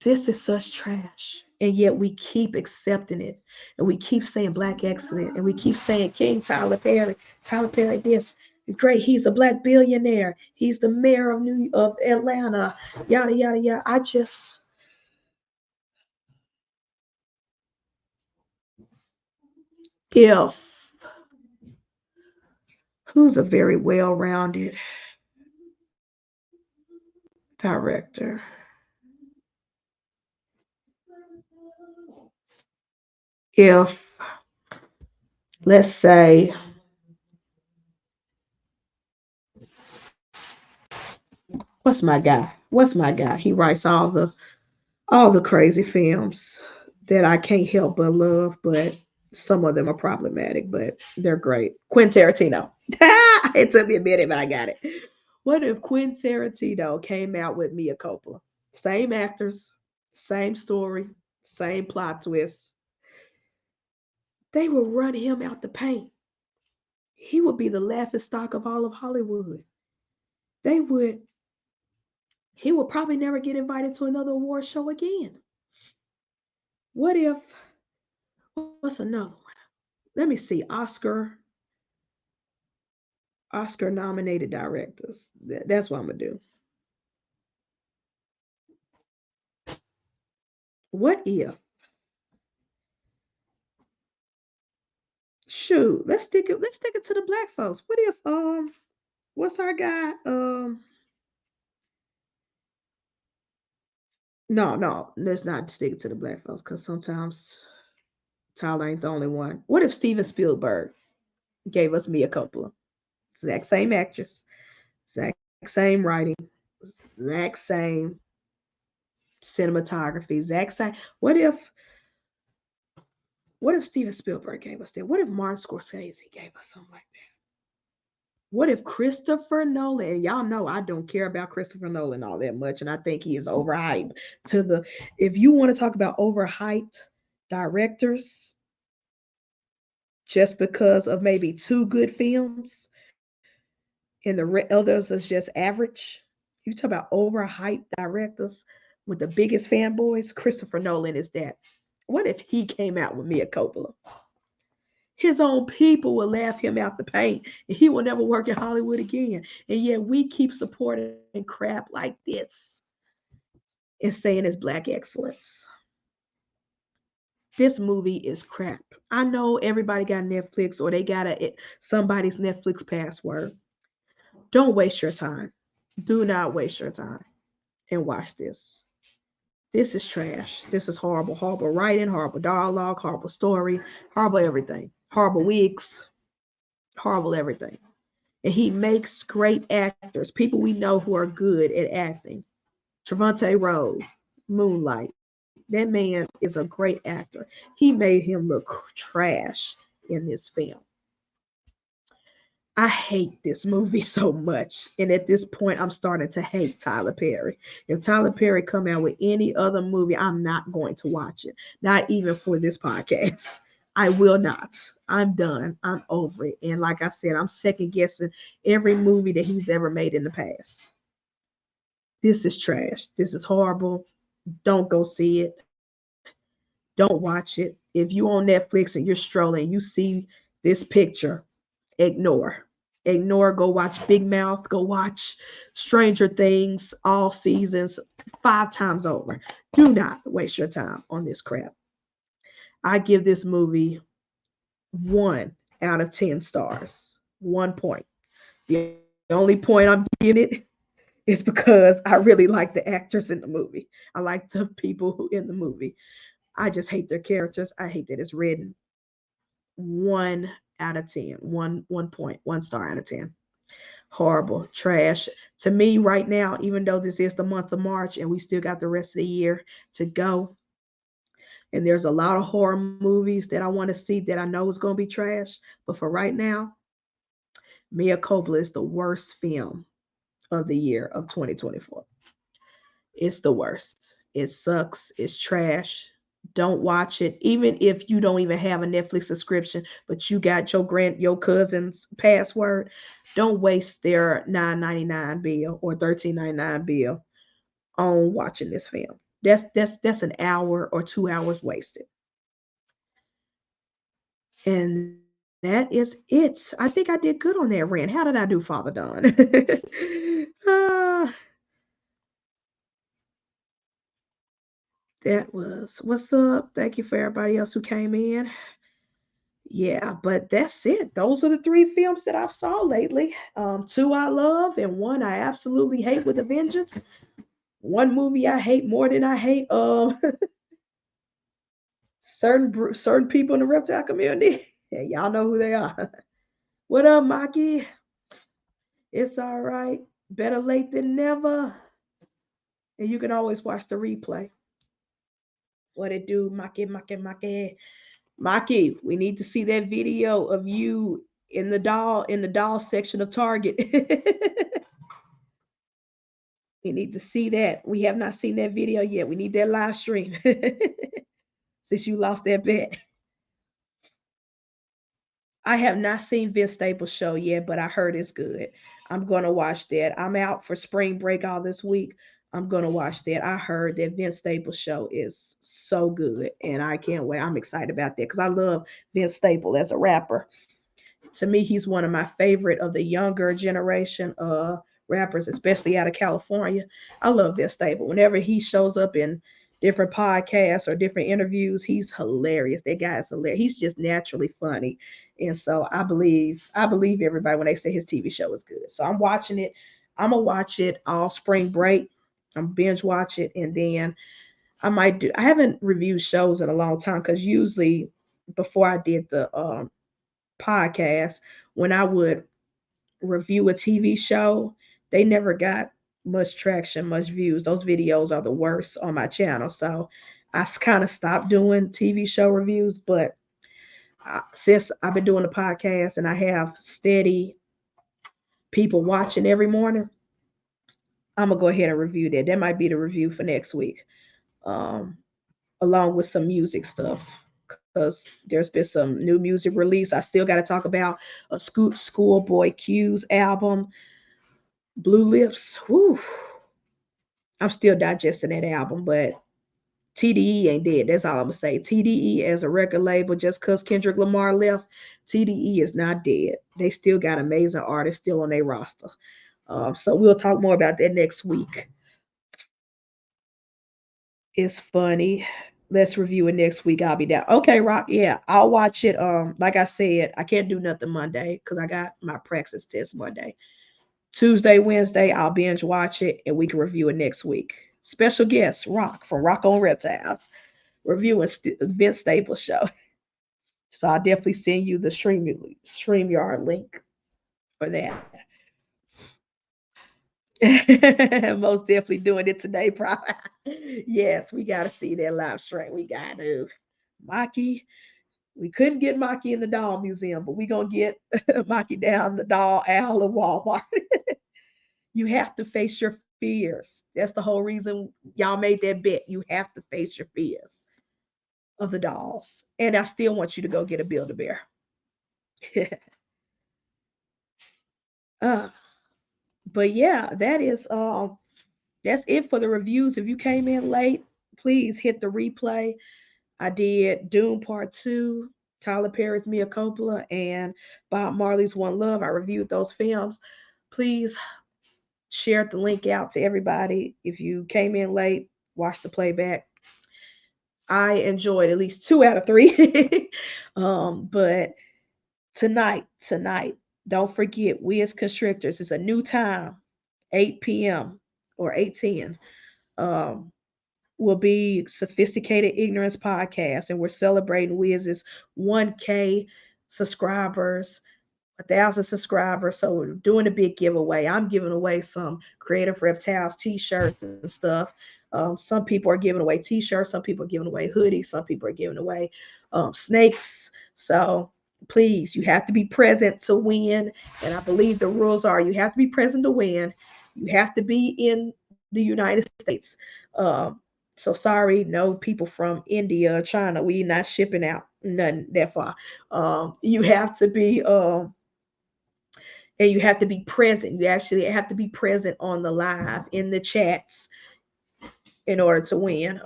This is such trash. And yet we keep accepting it. And we keep saying black excellent. And we keep saying King Tyler Perry. Tyler Perry this. Great. He's a black billionaire. He's the mayor of Atlanta. Yada yada yada. I just if who's a very well-rounded director. If let's say what's my guy? What's my guy? He writes all the crazy films that I can't help but love, but some of them are problematic, but they're great. Quentin Tarantino. It took me a minute, but I got it. What if Quentin Tarantino came out with Mia Coppola? Same actors, same story, same plot twists. They would run him out the paint. He would be the laughing stock of all of Hollywood. They would, he would probably never get invited to another award show again. What if, what's another one? Let me see, Oscar nominated directors. That's what I'm gonna do. What if shoot, let's stick it to the black folks. What if what's our guy? No, let's not stick it to the black folks because sometimes Tyler ain't the only one. What if Steven Spielberg gave us Mia Coppola? Exact same actress, exact same writing, exact same cinematography, exact same. What if Steven Spielberg gave us that? What if Martin Scorsese gave us something like that? What if Christopher Nolan, and y'all know I don't care about Christopher Nolan all that much, and I think he is overhyped to the if you want to talk about overhyped directors just because of maybe two good films and the others is just average. You talk about overhyped directors with the biggest fanboys. Christopher Nolan is that. What if he came out with Mia Coppola? His own people will laugh him out the paint and he will never work in Hollywood again. And yet we keep supporting crap like this and saying it's black excellence. This movie is crap. I know everybody got Netflix or they got somebody's Netflix password. Don't waste your time. Do not waste your time and watch this. This is trash. This is horrible. Horrible writing, horrible dialogue, horrible story, horrible everything. Horrible wigs, horrible everything. And he makes great actors, people we know who are good at acting. Trevante Rose, Moonlight. That man is a great actor. He made him look trash in this film. I hate this movie so much. And at this point, I'm starting to hate Tyler Perry. If Tyler Perry come out with any other movie, I'm not going to watch it. Not even for this podcast. I will not. I'm done. I'm over it. And like I said, I'm second guessing every movie that he's ever made in the past. This is trash. This is horrible. Don't go see it. Don't watch it. If you on Netflix and you're strolling, you see this picture, ignore. Ignore, go watch Big Mouth, go watch Stranger Things, all seasons, 5 times over. Do not waste your time on this crap. I give this movie 1 out of 10 stars. 1 point. The only point I'm giving it is because I really like the actors in the movie. I like the people who in the movie. I just hate their characters. I hate that it's written 1 out of 10. One point, 1 star out of 10. Horrible, trash. To me, right now, even though this is the month of March and we still got the rest of the year to go, and there's a lot of horror movies that I want to see that I know is going to be trash. But for right now, Mia Coppola is the worst film of the year of 2024. It's the worst. It sucks. It's trash. Don't watch it. Even if you don't even have a Netflix subscription, but you got your cousin's password, don't waste their $9.99 bill or $13.99 bill on watching this film. That's an hour or 2 hours wasted. And that is it. I think I did good on that rant. How did I do, Father Don? Ah, that was what's up. Thank you for everybody else who came in. Yeah, but that's it. Those are the three films that I've saw lately. Two I love, and one I absolutely hate with a vengeance. One movie I hate more than I hate certain people in the reptile community. Yeah, y'all know who they are. What up, Maki? It's all right. Better late than never. And you can always watch the replay. What it do, Maki, Maki, Maki. Maki, we need to see that video of you in the doll section of Target. We need to see that. We have not seen that video yet. We need that live stream since you lost that bet. I have not seen Vince Staples' show yet, but I heard it's good. I'm gonna watch that. I'm out for spring break all this week. I'm gonna watch that. I heard that Vince Staples' show is so good, and I can't wait. I'm excited about that because I love Vince Staples as a rapper. To me, he's one of my favorite of the younger generation rappers, especially out of California. I love Vince Staples. Whenever he shows up in different podcasts or different interviews, he's hilarious. That guy is hilarious. He's just naturally funny. And so I believe everybody when they say his TV show is good. So I'm watching it. I'm gonna watch it all spring break. I'm binge watch it, and then I might do. I haven't reviewed shows in a long time because usually before I did the podcast, when I would review a TV show, they never got much traction, much views. Those videos are the worst on my channel. So I kind of stopped doing TV show reviews. But since I've been doing the podcast and I have steady people watching every morning, I'm going to go ahead and review that. That might be the review for next week, um, along with some music stuff. Because there's been some new music release. I still got to talk about a Schoolboy Q's album, Blue Lips. Whew. I'm still digesting that album, but TDE ain't dead. That's all I'm gonna say. TDE as a record label, just because Kendrick Lamar left, TDE is not dead. They still got amazing artists still on their roster. So we'll talk more about that next week. It's funny. Let's review it next week. I'll be down. Okay, Rock. Yeah, I'll watch it. Like I said, I can't do nothing Monday because I got my praxis test Monday. Tuesday, Wednesday, I'll binge watch it and we can review it next week. Special guest, Rock from Rock on Reptiles, reviewing Vince Staples show. So I'll definitely send you the StreamYard link for that. Most definitely doing it today, probably. Yes, we got to see that live stream. We got to. Maki, we couldn't get Maki in the doll museum, but we going to get Maki down the doll aisle of Walmart. You have to face your fears. That's the whole reason y'all made that bet. You have to face your fears of the dolls. And I still want you to go get a Build-A-Bear. uh, but yeah, that's it for the reviews. If you came in late, please hit the replay. I did Dune Part 2, Tyler Perry's Mia Coppola, and Bob Marley's One Love. I reviewed those films. Please share the link out to everybody. If you came in late, watch the playback. I enjoyed at least 2 out of 3. But tonight, Don't forget, Wiz Constrictors is a new time, 8 p.m. or 8:10. Um, will be Sophisticated Ignorance Podcast, and we're celebrating Wiz's 1K subscribers, 1,000 subscribers. So we're doing a big giveaway. I'm giving away some Creative Reptiles t-shirts and stuff. Some people are giving away t-shirts. Some people are giving away hoodies. Some people are giving away snakes. So please, you have to be present to win. And I believe the rules are you have to be present to win. You have to be in the United States. Um, so sorry, no people from India or China. We not shipping out nothing that far. You have to be and you have to be present. You actually have to be present on the live in the chats in order to win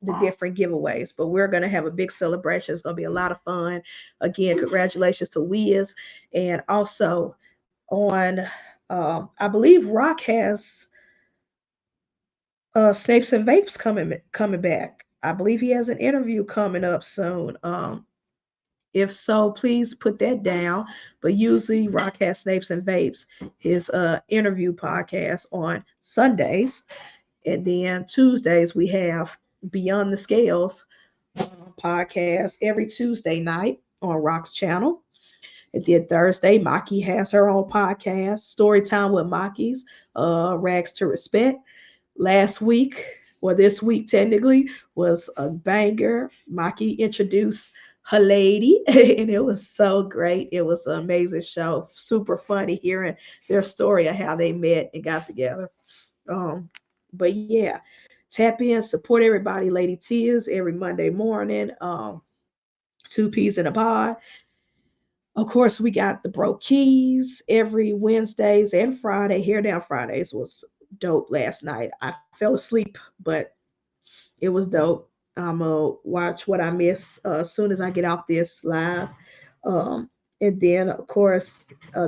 the different giveaways. But we're going to have a big celebration. It's going to be a lot of fun. Again, congratulations to Wiz. And also on, I believe Rock has Snapes and Vapes coming back. I believe he has an interview coming up soon. If so, please put that down. But usually, Rock has Snapes and Vapes, his interview podcast on Sundays. And then Tuesdays, we have Beyond the Scales podcast every Tuesday night on Rock's channel. And then Thursday, Maki has her own podcast, Storytime with Maki's, Rags to Respect. Last week, or this week technically, was a banger. Maki introduced her lady, and it was so great. It was an amazing show, super funny hearing their story of how they met and got together. Um, but yeah, tap in, support everybody. Lady Tears every Monday morning. Two peas in a pod. Of course, we got the Broke Keys every Wednesdays and Friday. Hair Down Fridays was dope last night. I fell asleep, but it was dope. I'm gonna watch what I miss as soon as I get off this live. Um, and then, of course,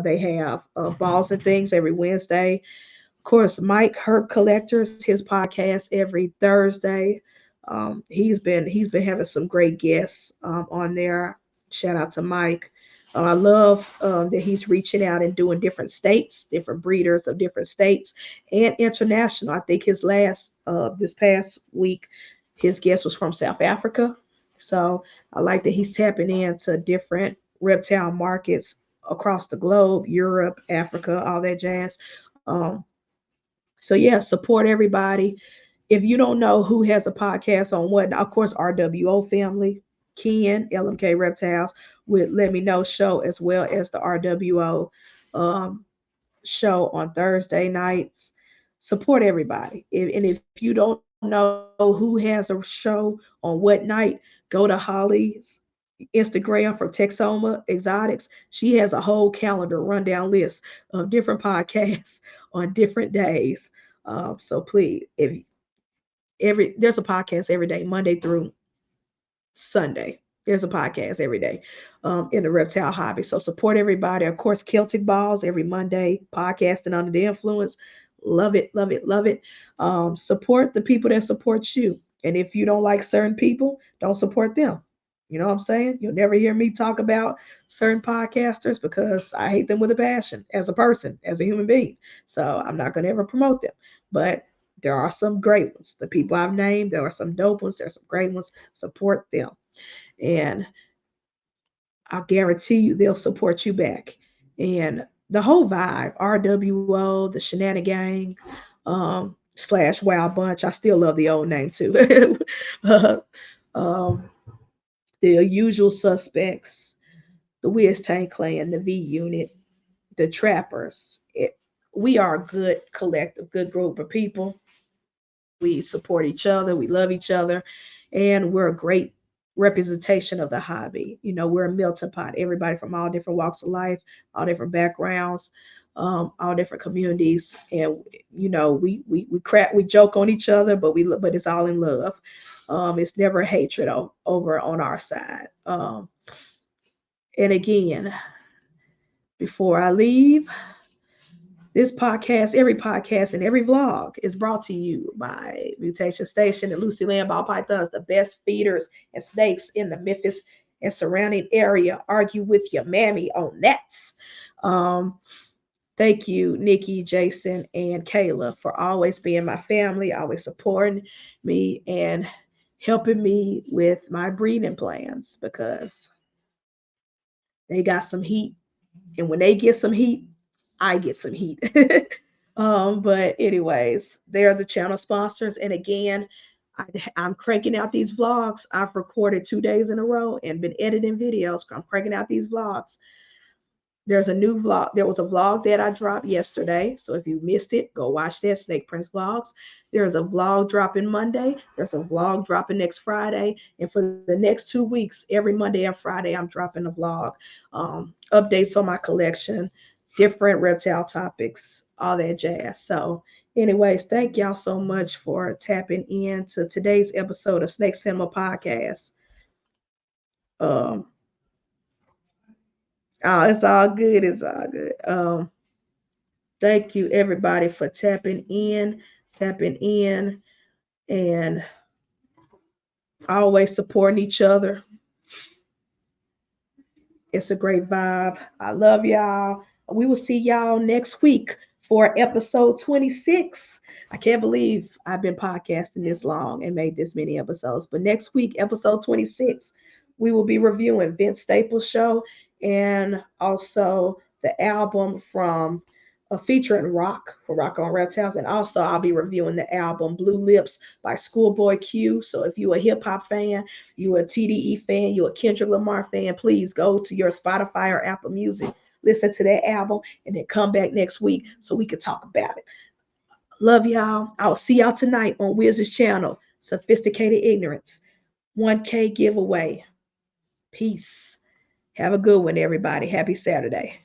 they have Balls and Things every Wednesday. Of course, Mike Herb Collectors, his podcast every Thursday. He's been having some great guests on there. Shout out to Mike. I love that he's reaching out and doing different states, different breeders of different states, and international. I think his last this past week, his guest was from South Africa. So I like that he's tapping into different reptile markets across the globe, Europe, Africa, all that jazz. So yeah, support everybody. If you don't know who has a podcast on what, of course, RWO family, Ken, LMK Reptiles with Let Me Know show, as well as the RWO um, show on Thursday nights. Support everybody. And if you don't know who has a show on what night, go to Holly's Instagram from Texoma Exotics. She has a whole calendar rundown list of different podcasts on different days. So please, if there's a podcast every day, Monday through Sunday. There's a podcast every day in the reptile hobby. So support everybody. Of course, Celtic Balls every Monday, podcasting under the influence. Love it, love it, love it. Support the people that support you. And if you don't like certain people, don't support them. You know what I'm saying? You'll never hear me talk about certain podcasters because I hate them with a passion as a person, as a human being. So I'm not going to ever promote them. But there are some great ones. The people I've named, there are some dope ones. There's some great ones. Support them. And I guarantee you they'll support you back. And the whole vibe, RWO, the Shenanigan Gang, slash Wild Bunch. I still love the old name too. uh, um, the usual suspects, the Wiz Tank Clan, the V Unit, the Trappers. We are a good collective, good group of people. We support each other, we love each other, and we're a great representation of the hobby. You know, we're a melting pot, everybody from all different walks of life, all different backgrounds, all different communities. And you know, we crap, we joke on each other, but it's all in love. It's never hatred over on our side. And again, before I leave, this podcast, every podcast, and every vlog is brought to you by Mutation Station and Lucy Land Ball Pythons, the best feeders and snakes in the Memphis and surrounding area. Argue with your mammy on that. Um, Thank you, Nikki, Jason, and Kayla, for always being my family, always supporting me and helping me with my breeding plans because they got some heat. And when they get some heat, I get some heat. But anyways, they're the channel sponsors. And again, I'm cranking out these vlogs. I've recorded 2 days in a row and been editing videos. I'm cranking out these vlogs. There's a new vlog. There was a vlog that I dropped yesterday. So if you missed it, go watch that Snake Prince Vlogs. There's a vlog dropping Monday. There's a vlog dropping next Friday. And for the next 2 weeks, every Monday and Friday, I'm dropping a vlog. Updates on my collection, different reptile topics, all that jazz. So, anyways, thank y'all so much for tapping in to today's episode of Snake Cinema Podcast. Um, oh, it's all good. It's all good. Thank you, everybody, for tapping in, and always supporting each other. It's a great vibe. I love y'all. We will see y'all next week for episode 26. I can't believe I've been podcasting this long and made this many episodes. But next week, episode 26, we will be reviewing Vince Staples' show and also the album from featuring Rock for Rock on Reptiles. And also, I'll be reviewing the album Blue Lips by Schoolboy Q. So if you're a hip hop fan, you're a TDE fan, you're a Kendrick Lamar fan, please go to your Spotify or Apple Music, listen to that album, and then come back next week so we can talk about it. Love y'all. I'll see y'all tonight on Wiz's channel, Sophisticated Ignorance. 1K giveaway. Peace. Have a good one, everybody. Happy Saturday.